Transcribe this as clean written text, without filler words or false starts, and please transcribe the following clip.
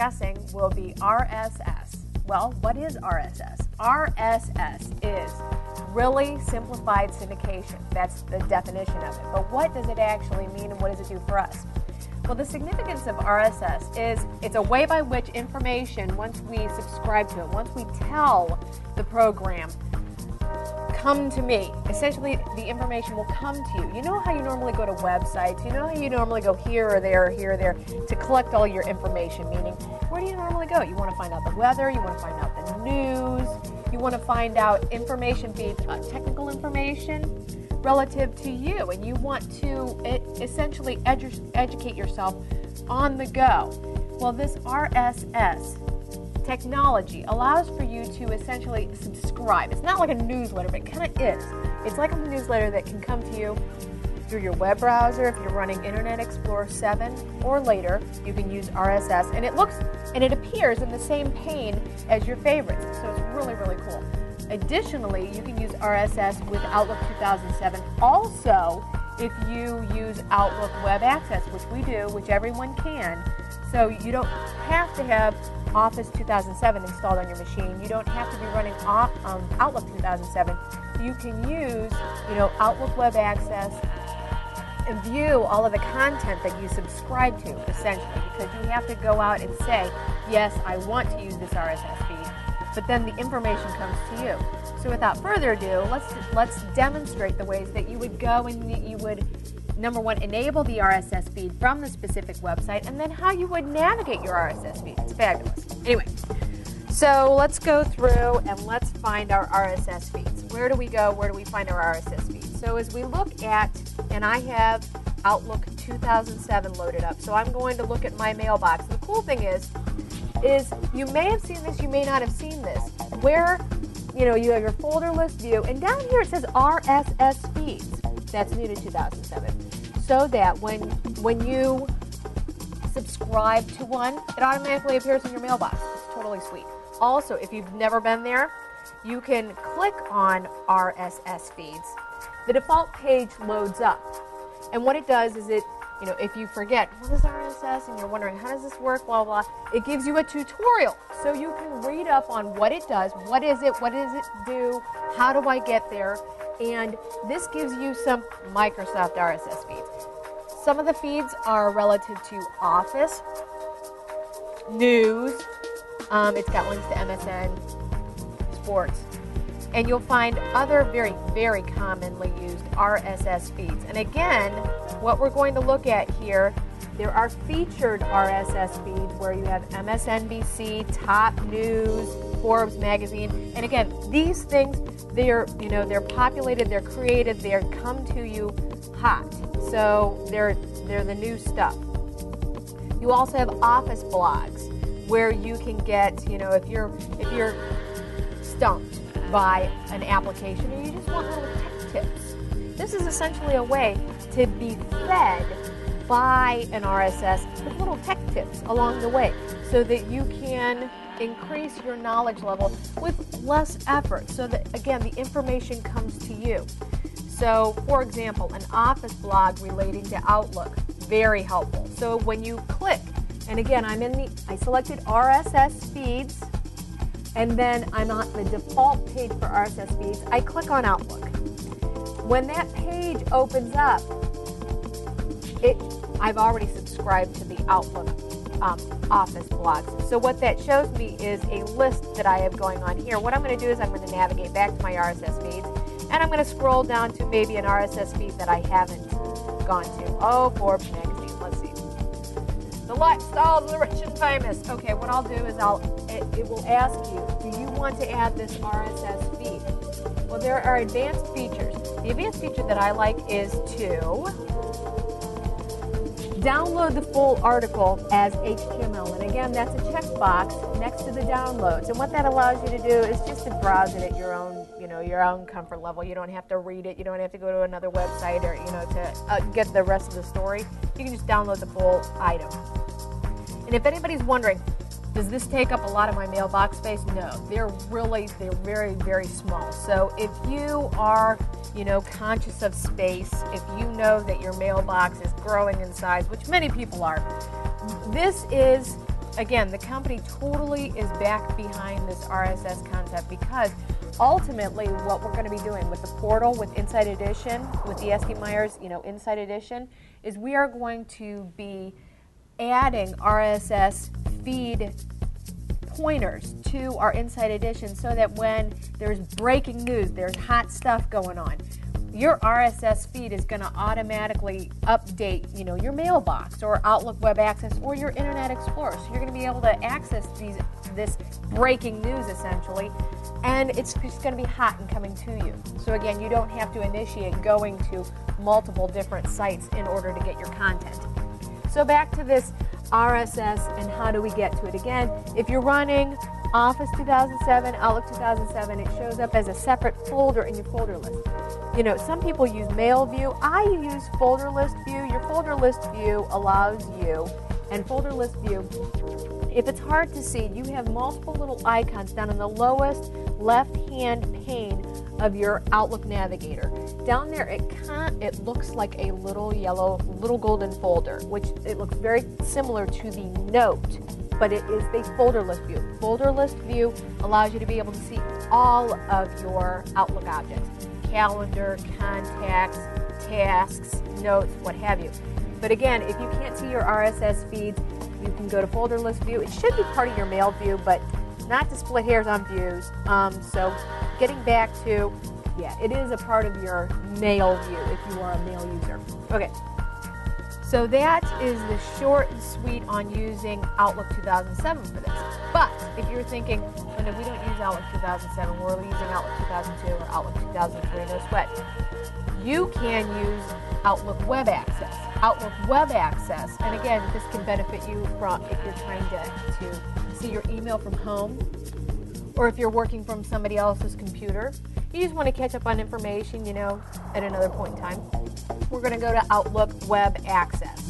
guessing, will be RSS. Well, what is RSS? RSS is really simplified syndication. That's the definition of it. But what does it actually mean, and what does it do for us? Well, the significance of RSS is it's a way by which information, once we subscribe to it, once we tell the program, come to me. Essentially, the information will come to you. You know how you normally go to websites, you know how you normally go here or there to collect all your information, meaning where do you normally go? You want to find out the weather, you want to find out the news, you want to find out information, be it technical information relative to you, and you want to essentially educate yourself on the go. Well, this RSS technology allows for you to essentially subscribe. It's not like a newsletter, but it kind of is. It's like a newsletter that can come to you through your web browser. If you're running Internet Explorer 7 or later, you can use RSS, and it appears in the same pane as your favorites. So it's really, really cool. Additionally, you can use RSS with Outlook 2007. Also, if you use Outlook Web Access, which we do, which everyone can, so you don't have to have Office 2007 installed on your machine. You don't have to be running Outlook 2007. You can use, Outlook Web Access and view all of the content that you subscribe to, essentially, because you have to go out and say, yes, I want to use this RSS feed, but then the information comes to you. So without further ado, let's demonstrate the ways that you would go and you would, number one, enable the RSS feed from the specific website, and then how you would navigate your RSS feed. It's fabulous. Anyway, so let's go through and let's find our RSS feeds. Where do we go? Where do we find our RSS feeds? So as we look at, and I have Outlook 2007 loaded up, so I'm going to look at my mailbox. The cool thing is you may have seen this, you may not have seen this, where you have your folder list view, and down here it says RSS feeds. That's new to 2007. So that when you subscribe to one, it automatically appears in your mailbox. It's totally sweet. Also, if you've never been there, you can click on RSS feeds. The default page loads up. And what it does is if you forget, what is RSS, and you're wondering, how does this work, blah, blah, it gives you a tutorial. So you can read up on what it does, what does it do, how do I get there, and this gives you some Microsoft RSS feeds. Some of the feeds are relative to Office, news, it's got links to MSN, sports, and you'll find other very, very commonly used RSS feeds. And again, what we're going to look at here, there are featured RSS feeds where you have MSNBC, Top News, Forbes magazine, and again, these things, they're populated, they're created, they come to you hot. So they're the new stuff. You also have office blogs where you can get, if you're stumped by an application and you just want little tech tips. This is essentially a way to be fed by an RSS with little tech tips along the way so that you can increase your knowledge level with less effort so that, again, the information comes to you. So, for example, an office blog relating to Outlook, very helpful. So when you click, and again, I selected RSS feeds, and then I'm on the default page for RSS feeds. I click on Outlook. When that page opens up, I've already subscribed to the Outlook Office blogs. So what that shows me is a list that I have going on here. What I'm going to do is I'm going to navigate back to my RSS feeds, and I'm going to scroll down to maybe an RSS feed that I haven't gone to. Oh, Forbes magazine. Let's see. The lifestyle of the rich and famous. Okay, what I'll do is it will ask you, do you want to add this RSS feed? Well, there are advanced features. The advanced feature that I like is to download the full article as HTML. And again, that's a checkbox next to the downloads. And what that allows you to do is just to browse it at your own comfort level. You don't have to read it. You don't have to go to another website or, to get the rest of the story. You can just download the full item. And if anybody's wondering, does this take up a lot of my mailbox space? No, they're very, very small. So if you are, conscious of space, if you know that your mailbox is growing in size, which many people are, this is again, the company totally is back behind this RSS concept because ultimately what we're going to be doing with the portal, with Inside Edition, with the S.D. Myers, Inside Edition, is we are going to be adding RSS feed pointers to our Inside Edition so that when there's breaking news, there's hot stuff going on, your RSS feed is going to automatically update, your mailbox or Outlook Web Access or your Internet Explorer. So you're going to be able to access this breaking news essentially, and it's just going to be hot and coming to you. So again, you don't have to initiate going to multiple different sites in order to get your content. So back to this RSS and how do we get to it. Again, if you're running Office 2007, Outlook 2007, it shows up as a separate folder in your folder list. Some people use Mail View. I use Folder List View. Your Folder List View allows you, and Folder List View, if it's hard to see, you have multiple little icons down in the lowest left-hand pane of your Outlook Navigator. Down there, it looks like a little yellow, little golden folder, which it looks very similar to the Note, but it is the Folder List View. Folder List View allows you to be able to see all of your Outlook objects: calendar, contacts, tasks, notes, what have you. But again, if you can't see your RSS feeds, you can go to Folder List View. It should be part of your Mail View, but not to split hairs on views. So getting back to, it is a part of your Mail View if you are a mail user. Okay, so that is the short and sweet on using Outlook 2007 for this. But if you're thinking, oh no, we don't use Outlook 2007, we're using Outlook 2002 or Outlook 2003, no sweat. You can use Outlook Web Access. Outlook Web Access, and again, this can benefit you from if you're trying to see your email from home, or if you're working from somebody else's computer. You just want to catch up on information, at another point in time. We're going to go to Outlook Web Access.